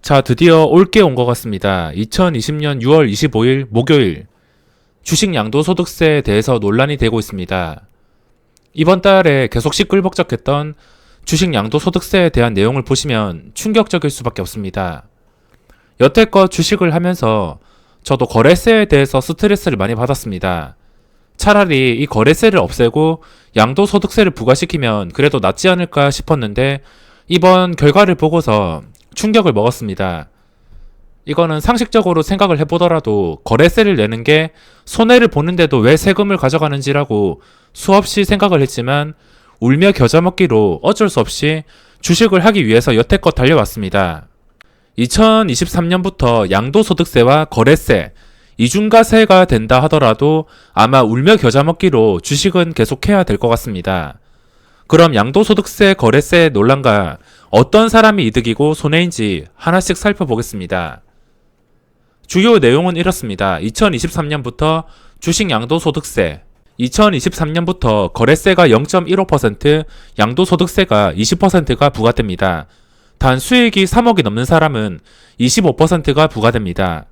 자, 드디어 올게 온 것 같습니다. 2020년 6월 25일 목요일 주식 양도소득세에 대해서 논란이 되고 있습니다. 이번 달에 계속 시끌벅적했던 주식 양도소득세에 대한 내용을 보시면 충격적일 수밖에 없습니다. 여태껏 주식을 하면서 저도 거래세에 대해서 스트레스를 많이 받았습니다. 차라리 이 거래세를 없애고 양도소득세를 부과시키면 그래도 낫지 않을까 싶었는데 이번 결과를 보고서 충격을 먹었습니다. 이거는 상식적으로 생각을 해보더라도 거래세를 내는 게 손해를 보는데도 왜 세금을 가져가는지라고 수없이 생각을 했지만 울며 겨자 먹기로 어쩔 수 없이 주식을 하기 위해서 여태껏 달려왔습니다. 2023년부터 양도소득세와 거래세, 이중과세가 된다 하더라도 아마 울며 겨자 먹기로 주식은 계속해야 될 것 같습니다. 그럼 양도소득세, 거래세 논란과 어떤 사람이 이득이고 손해인지 하나씩 살펴보겠습니다. 주요 내용은 이렇습니다. 2023년부터 주식 양도소득세, 2023년부터 거래세가 0.15%, 양도소득세가 20%가 부과됩니다. 단 수익이 3억이 넘는 사람은 25%가 부과됩니다.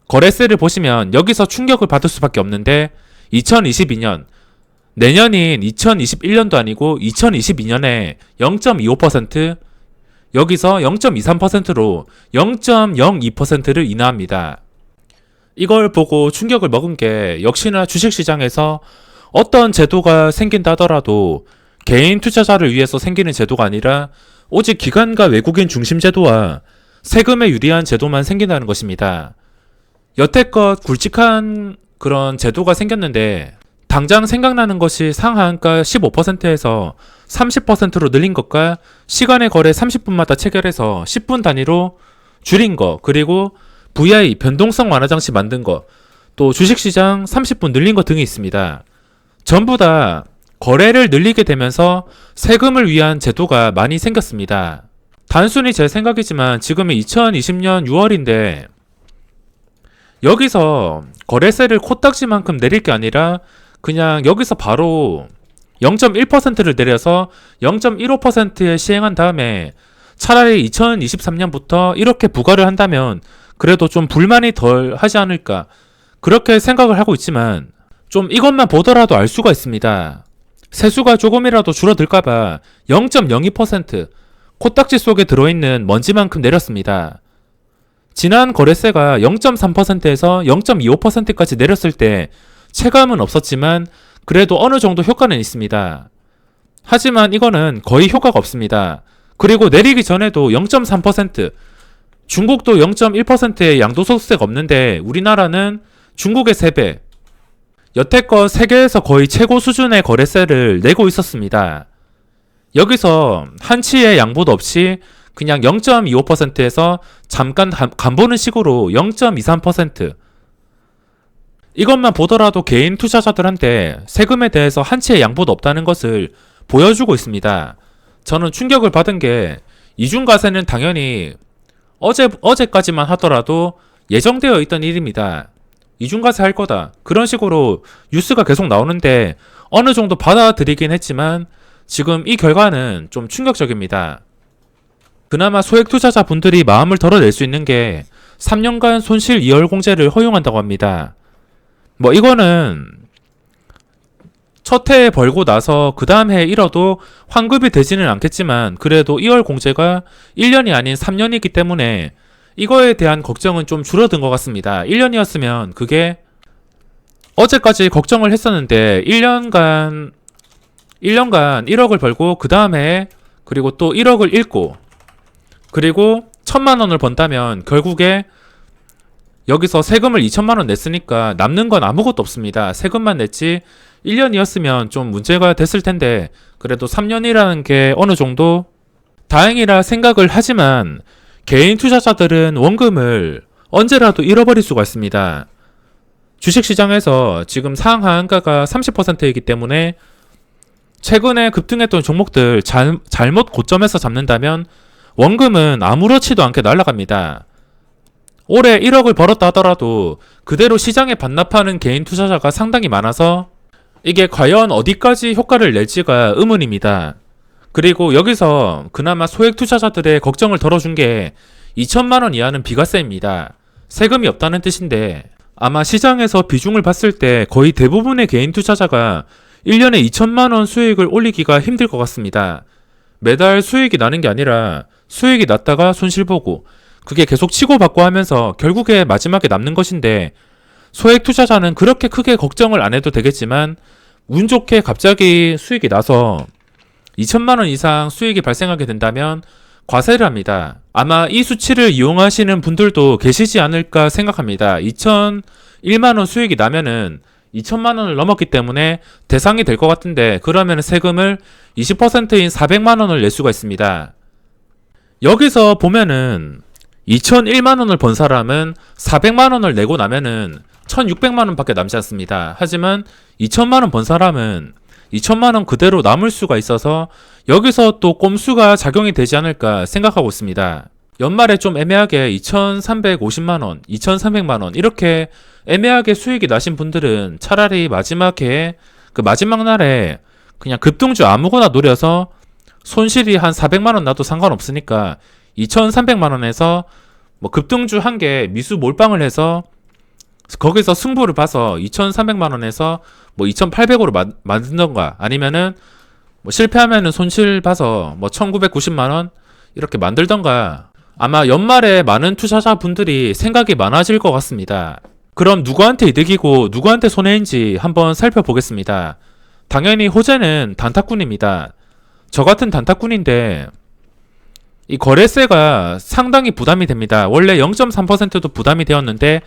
거래세를 보시면 여기서 충격을 받을 수밖에 없는데 2022년, 내년인 2021년도 아니고 2022년에 0.25%, 여기서 0.23%로 0.02%를 인하합니다. 이걸 보고 충격을 먹은 게 역시나 주식시장에서 어떤 제도가 생긴다 하더라도 개인 투자자를 위해서 생기는 제도가 아니라 오직 기관과 외국인 중심 제도와 세금에 유리한 제도만 생긴다는 것입니다. 여태껏 굵직한 그런 제도가 생겼는데 당장 생각나는 것이 상한가 15%에서 30%로 늘린 것과 시간의 거래 30분마다 체결해서 10분 단위로 줄인 거, 그리고 VI 변동성 완화 장치 만든 거, 또 주식시장 30분 늘린 거 등이 있습니다. 전부 다 거래를 늘리게 되면서 세금을 위한 제도가 많이 생겼습니다. 단순히 제 생각이지만 지금이 2020년 6월인데 여기서 거래세를 코딱지만큼 내릴 게 아니라 그냥 여기서 바로 0.1%를 내려서 0.15%에 시행한 다음에 차라리 2023년부터 이렇게 부과를 한다면 그래도 좀 불만이 덜 하지 않을까, 그렇게 생각을 하고 있지만 좀 이것만 보더라도 알 수가 있습니다. 세수가 조금이라도 줄어들까봐 0.02% 코딱지 속에 들어있는 먼지만큼 내렸습니다. 지난 거래세가 0.3%에서 0.25%까지 내렸을 때 체감은 없었지만 그래도 어느 정도 효과는 있습니다. 하지만 이거는 거의 효과가 없습니다. 그리고 내리기 전에도 0.3%, 중국도 0.1%의 양도소득세가 없는데 우리나라는 중국의 3배, 여태껏 세계에서 거의 최고 수준의 거래세를 내고 있었습니다. 여기서 한치의 양보도 없이 그냥 0.25%에서 잠깐 간보는 식으로 0.23%, 이것만 보더라도 개인 투자자들한테 세금에 대해서 한치의 양보도 없다는 것을 보여주고 있습니다. 저는 충격을 받은 게 이중과세는 당연히 어제까지만 하더라도 예정되어 있던 일입니다. 이중과세 할 거다, 그런 식으로 뉴스가 계속 나오는데 어느 정도 받아들이긴 했지만 지금 이 결과는 좀 충격적입니다. 그나마 소액 투자자 분들이 마음을 덜어낼 수 있는 게 3년간 손실 2월 공제를 허용한다고 합니다. 뭐 이거는 첫 해에 벌고 나서 그 다음 해에 잃어도 환급이 되지는 않겠지만 그래도 2월 공제가 1년이 아닌 3년이기 때문에 이거에 대한 걱정은 좀 줄어든 것 같습니다. 1년이었으면 그게 어제까지 걱정을 했었는데 1년간 1억을 벌고 그 다음 해에 그리고 또 1억을 잃고 그리고 1,000만 원을 번다면 결국에 여기서 세금을 2천만 원 냈으니까 남는 건 아무것도 없습니다. 세금만 냈지 1년이었으면 좀 문제가 됐을 텐데 그래도 3년이라는 게 어느 정도 다행이라 생각을 하지만 개인 투자자들은 원금을 언제라도 잃어버릴 수가 있습니다. 주식시장에서 지금 상한가가 30%이기 때문에 최근에 급등했던 종목들 잘못 고점에서 잡는다면 원금은 아무렇지도 않게 날아갑니다. 올해 1억을 벌었다 하더라도 그대로 시장에 반납하는 개인 투자자가 상당히 많아서 이게 과연 어디까지 효과를 낼지가 의문입니다. 그리고 여기서 그나마 소액 투자자들의 걱정을 덜어준 게 2천만 원 이하는 비과세입니다. 세금이 없다는 뜻인데 아마 시장에서 비중을 봤을 때 거의 대부분의 개인 투자자가 1년에 2천만 원 수익을 올리기가 힘들 것 같습니다. 매달 수익이 나는 게 아니라 수익이 났다가 손실 보고 그게 계속 치고받고 하면서 결국에 마지막에 남는 것인데 소액 투자자는 그렇게 크게 걱정을 안 해도 되겠지만 운 좋게 갑자기 수익이 나서 2천만 원 이상 수익이 발생하게 된다면 과세를 합니다. 아마 이 수치를 이용하시는 분들도 계시지 않을까 생각합니다. 2,001만 원 수익이 나면은 2천만 원을 넘었기 때문에 대상이 될 것 같은데 그러면 세금을 20%인 400만 원을 낼 수가 있습니다. 여기서 보면은 2,001만 원을 번 사람은 400만 원을 내고 나면은 1,600만 원 밖에 남지 않습니다. 하지만 2천만 원 번 사람은 2천만 원 그대로 남을 수가 있어서 여기서 또 꼼수가 작용이 되지 않을까 생각하고 있습니다. 연말에 좀 애매하게 2,350만 원, 2,300만 원 이렇게 애매하게 수익이 나신 분들은 차라리 마지막에 그 마지막 날에 그냥 급등주 아무거나 노려서 손실이 한 400만 원 나도 상관없으니까 2,300만 원에서 뭐 급등주 한 개 미수 몰빵을 해서 거기서 승부를 봐서 2,300만 원에서 뭐 2,800으로 만든던가 아니면은 뭐 실패하면은 손실 봐서 뭐 1,990만 원 이렇게 만들던가 아마 연말에 많은 투자자분들이 생각이 많아질 것 같습니다. 그럼 누구한테 이득이고 누구한테 손해인지 한번 살펴보겠습니다. 당연히 호재는 단타꾼입니다. 저 같은 단타꾼인데 이 거래세가 상당히 부담이 됩니다. 원래 0.3%도 부담이 되었는데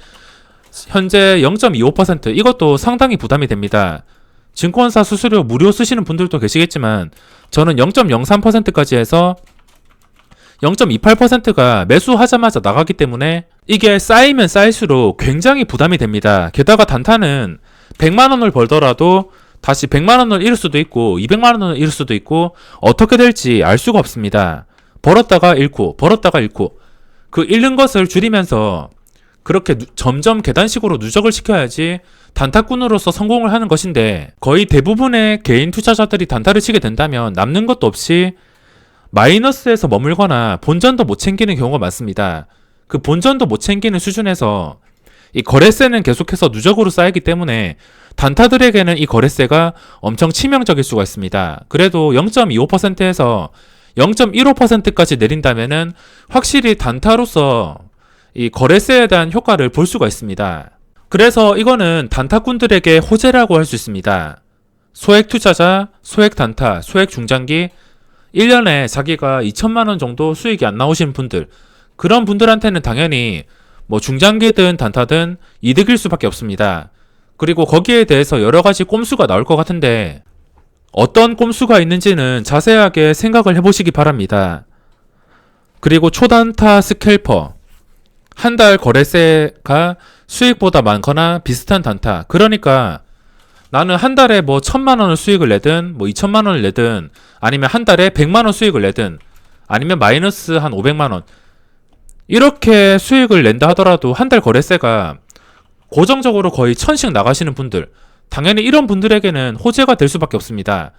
현재 0.25% 이것도 상당히 부담이 됩니다. 증권사 수수료 무료 쓰시는 분들도 계시겠지만 저는 0.03%까지 해서 0.28%가 매수하자마자 나가기 때문에 이게 쌓이면 쌓일수록 굉장히 부담이 됩니다. 게다가 단타는 100만 원을 벌더라도 다시 100만 원을 잃을 수도 있고 200만 원을 잃을 수도 있고 어떻게 될지 알 수가 없습니다. 벌었다가 잃고 벌었다가 잃고 그 잃는 것을 줄이면서 그렇게 점점 계단식으로 누적을 시켜야지 단타꾼으로서 성공을 하는 것인데 거의 대부분의 개인 투자자들이 단타를 치게 된다면 남는 것도 없이 마이너스에서 머물거나 본전도 못 챙기는 경우가 많습니다. 그 본전도 못 챙기는 수준에서 이 거래세는 계속해서 누적으로 쌓이기 때문에 단타들에게는 이 거래세가 엄청 치명적일 수가 있습니다. 그래도 0.25%에서 0.15%까지 내린다면은 확실히 단타로서 이 거래세에 대한 효과를 볼 수가 있습니다. 그래서 이거는 단타꾼들에게 호재라고 할 수 있습니다. 소액 투자자, 소액 단타, 소액 중장기 1년에 자기가 2천만 원 정도 수익이 안 나오신 분들 그런 분들한테는 당연히 뭐 중장기든 단타든 이득일 수밖에 없습니다. 그리고 거기에 대해서 여러 가지 꼼수가 나올 것 같은데 어떤 꼼수가 있는지는 자세하게 생각을 해보시기 바랍니다. 그리고 초단타 스캘퍼 한 달 거래세가 수익보다 많거나 비슷한 단타 그러니까 나는 한 달에 뭐 1,000만 원을 수익을 내든 뭐 2천만 원을 내든 아니면 한 달에 100만 원 수익을 내든 아니면 마이너스 한 500만 원 이렇게 수익을 낸다 하더라도 한 달 거래세가 고정적으로 거의 1,000씩 나가시는 분들 당연히 이런 분들에게는 호재가 될 수밖에 없습니다.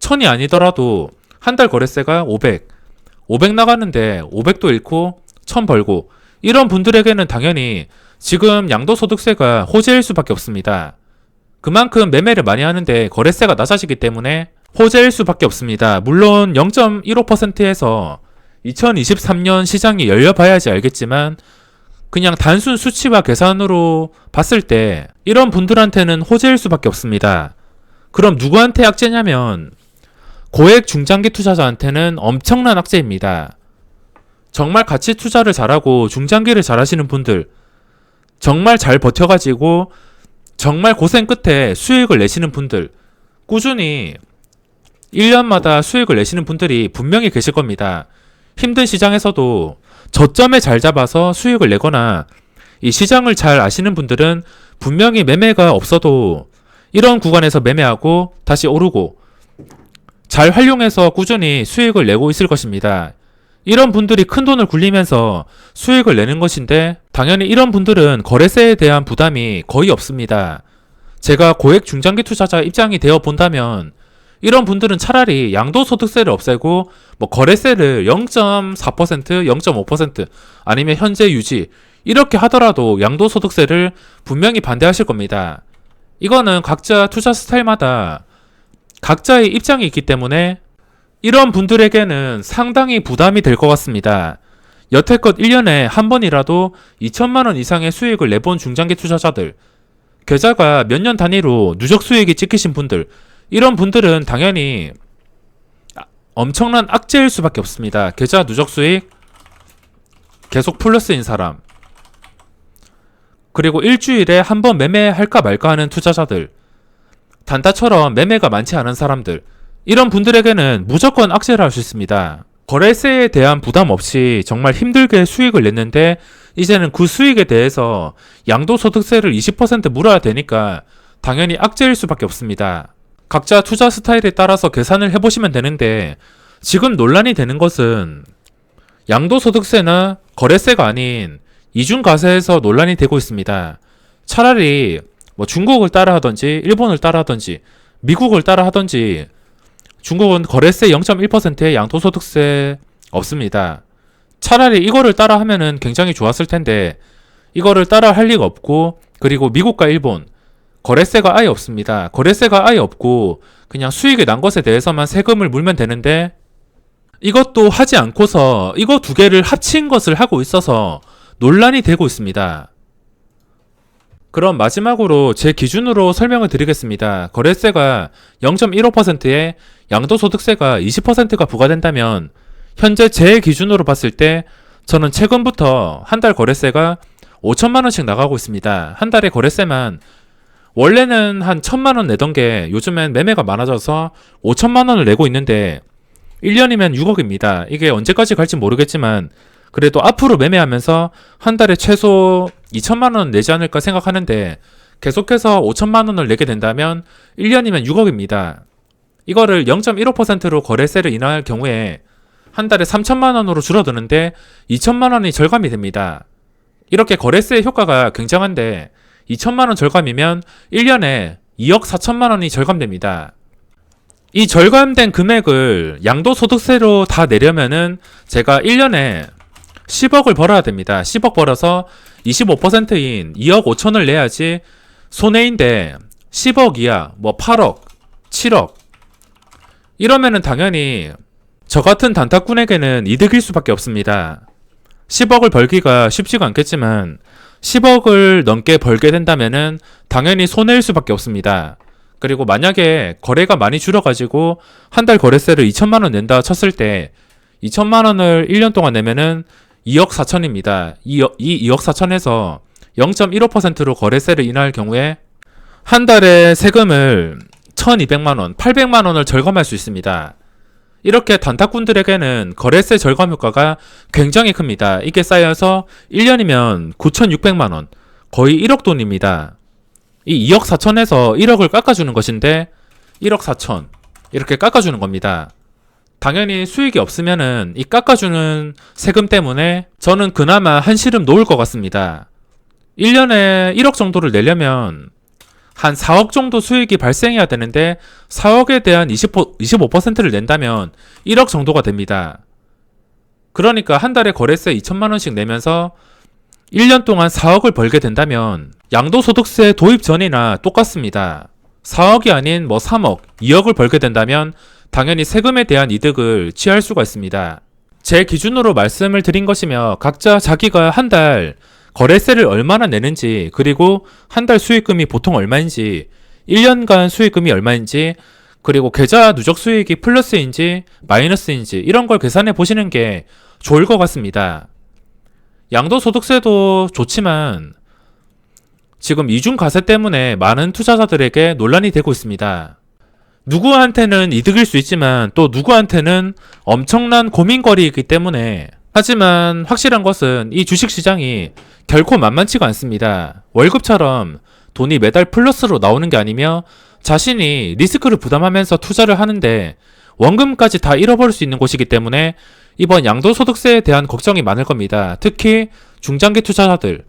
1,000이 아니더라도 한 달 거래세가 500 나가는데 500도 잃고 1,000 벌고 이런 분들에게는 당연히 지금 양도소득세가 호재일 수밖에 없습니다. 그만큼 매매를 많이 하는데 거래세가 낮아지기 때문에 호재일 수밖에 없습니다. 물론 0.15%에서 2023년 시장이 열려봐야지 알겠지만 그냥 단순 수치와 계산으로 봤을 때 이런 분들한테는 호재일 수밖에 없습니다. 그럼 누구한테 악재냐면 고액 중장기 투자자한테는 엄청난 악재입니다. 정말 가치 투자를 잘하고 중장기를 잘하시는 분들 정말 잘 버텨가지고 정말 고생 끝에 수익을 내시는 분들 꾸준히 1년마다 수익을 내시는 분들이 분명히 계실 겁니다. 힘든 시장에서도 저점에 잘 잡아서 수익을 내거나 이 시장을 잘 아시는 분들은 분명히 매매가 없어도 이런 구간에서 매매하고 다시 오르고 잘 활용해서 꾸준히 수익을 내고 있을 것입니다. 이런 분들이 큰 돈을 굴리면서 수익을 내는 것인데 당연히 이런 분들은 거래세에 대한 부담이 거의 없습니다. 제가 고액 중장기 투자자 입장이 되어 본다면 이런 분들은 차라리 양도소득세를 없애고 뭐 거래세를 0.4%, 0.5% 아니면 현재 유지 이렇게 하더라도 양도소득세를 분명히 반대하실 겁니다. 이거는 각자 투자 스타일마다 각자의 입장이 있기 때문에 이런 분들에게는 상당히 부담이 될 것 같습니다. 여태껏 1년에 한 번이라도 2천만원 이상의 수익을 내본 중장기 투자자들, 계좌가 몇 년 단위로 누적 수익이 찍히신 분들, 이런 분들은 당연히 엄청난 악재일 수밖에 없습니다. 계좌 누적 수익 계속 플러스인 사람, 그리고 일주일에 한 번 매매할까 말까 하는 투자자들, 단타처럼 매매가 많지 않은 사람들, 이런 분들에게는 무조건 악재를 할 수 있습니다. 거래세에 대한 부담 없이 정말 힘들게 수익을 냈는데 이제는 그 수익에 대해서 양도소득세를 20% 물어야 되니까 당연히 악재일 수밖에 없습니다. 각자 투자 스타일에 따라서 계산을 해보시면 되는데 지금 논란이 되는 것은 양도소득세나 거래세가 아닌 이중과세에서 논란이 되고 있습니다. 차라리 뭐 중국을 따라하든지 일본을 따라하든지 미국을 따라하든지, 중국은 거래세 0.1%에 양도소득세 없습니다. 차라리 이거를 따라 하면은 굉장히 좋았을 텐데 이거를 따라 할 리가 없고, 그리고 미국과 일본 거래세가 아예 없습니다. 거래세가 아예 없고 그냥 수익이 난 것에 대해서만 세금을 물면 되는데 이것도 하지 않고서 이거 두 개를 합친 것을 하고 있어서 논란이 되고 있습니다. 그럼 마지막으로 제 기준으로 설명을 드리겠습니다. 거래세가 0.15%에 양도소득세가 20%가 부과된다면 현재 제 기준으로 봤을 때 저는 최근부터 한 달 거래세가 5천만원씩 나가고 있습니다. 한 달에 거래세만 원래는 한 1,000만원 내던 게 요즘엔 매매가 많아져서 5천만원을 내고 있는데 1년이면 6억입니다. 이게 언제까지 갈지 모르겠지만 그래도 앞으로 매매하면서 한 달에 최소 2천만원 내지 않을까 생각하는데 계속해서 5천만원을 내게 된다면 1년이면 6억입니다. 이거를 0.15%로 거래세를 인하할 경우에 한 달에 3천만원으로 줄어드는데 2천만원이 절감이 됩니다. 이렇게 거래세 효과가 굉장한데 2천만원 절감이면 1년에 2억 4천만원이 절감됩니다. 이 절감된 금액을 양도소득세로 다 내려면은 제가 1년에 10억을 벌어야 됩니다. 10억 벌어서 25%인 2억 5천을 내야지 손해인데 10억 이하, 뭐 8억, 7억 이러면은 당연히 저 같은 단타꾼에게는 이득일 수밖에 없습니다. 10억을 벌기가 쉽지가 않겠지만 10억을 넘게 벌게 된다면은 당연히 손해일 수밖에 없습니다. 그리고 만약에 거래가 많이 줄어가지고 한 달 거래세를 2천만원 낸다 쳤을 때 2천만원을 1년 동안 내면은 2억 4천입니다. 이 2억 4천에서 0.15%로 거래세를 인하할 경우에 한 달에 세금을 1,200만원, 800만원을 절감할 수 있습니다. 이렇게 단타꾼들에게는 거래세 절감 효과가 굉장히 큽니다. 이게 쌓여서 1년이면 9,600만원, 거의 1억 돈입니다. 이 2억 4천에서 1억을 깎아주는 것인데 1억 4천 이렇게 깎아주는 겁니다. 당연히 수익이 없으면은 이 깎아주는 세금 때문에 저는 그나마 한시름 놓을 것 같습니다. 1년에 1억 정도를 내려면 한 4억 정도 수익이 발생해야 되는데 4억에 대한 25%를 낸다면 1억 정도가 됩니다. 그러니까 한 달에 거래세 2천만원씩 내면서 1년 동안 4억을 벌게 된다면 양도소득세 도입 전이나 똑같습니다. 4억이 아닌 뭐 3억, 2억을 벌게 된다면 당연히 세금에 대한 이득을 취할 수가 있습니다. 제 기준으로 말씀을 드린 것이며 각자 자기가 한 달 거래세를 얼마나 내는지, 그리고 한 달 수익금이 보통 얼마인지, 1년간 수익금이 얼마인지, 그리고 계좌 누적 수익이 플러스인지 마이너스인지 이런 걸 계산해 보시는 게 좋을 것 같습니다. 양도소득세도 좋지만 지금 이중과세 때문에 많은 투자자들에게 논란이 되고 있습니다. 누구한테는 이득일 수 있지만 또 누구한테는 엄청난 고민거리이기 때문에, 하지만 확실한 것은 이 주식시장이 결코 만만치가 않습니다. 월급처럼 돈이 매달 플러스로 나오는 게 아니며 자신이 리스크를 부담하면서 투자를 하는데 원금까지 다 잃어버릴 수 있는 곳이기 때문에 이번 양도소득세에 대한 걱정이 많을 겁니다. 특히 중장기 투자자들,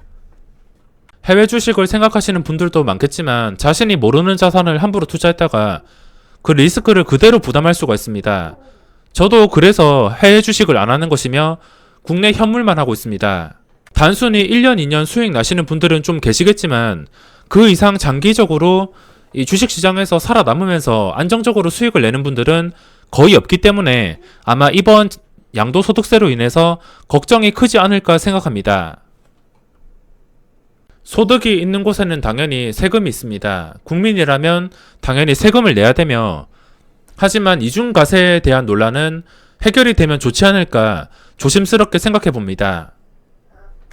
해외 주식을 생각하시는 분들도 많겠지만 자신이 모르는 자산을 함부로 투자했다가 그 리스크를 그대로 부담할 수가 있습니다. 저도 그래서 해외 주식을 안 하는 것이며 국내 현물만 하고 있습니다. 단순히 1년, 2년 수익 나시는 분들은 좀 계시겠지만 그 이상 장기적으로 이 주식시장에서 살아남으면서 안정적으로 수익을 내는 분들은 거의 없기 때문에 아마 이번 양도소득세로 인해서 걱정이 크지 않을까 생각합니다. 소득이 있는 곳에는 당연히 세금이 있습니다. 국민이라면 당연히 세금을 내야 되며, 하지만 이중과세에 대한 논란은 해결이 되면 좋지 않을까 조심스럽게 생각해 봅니다.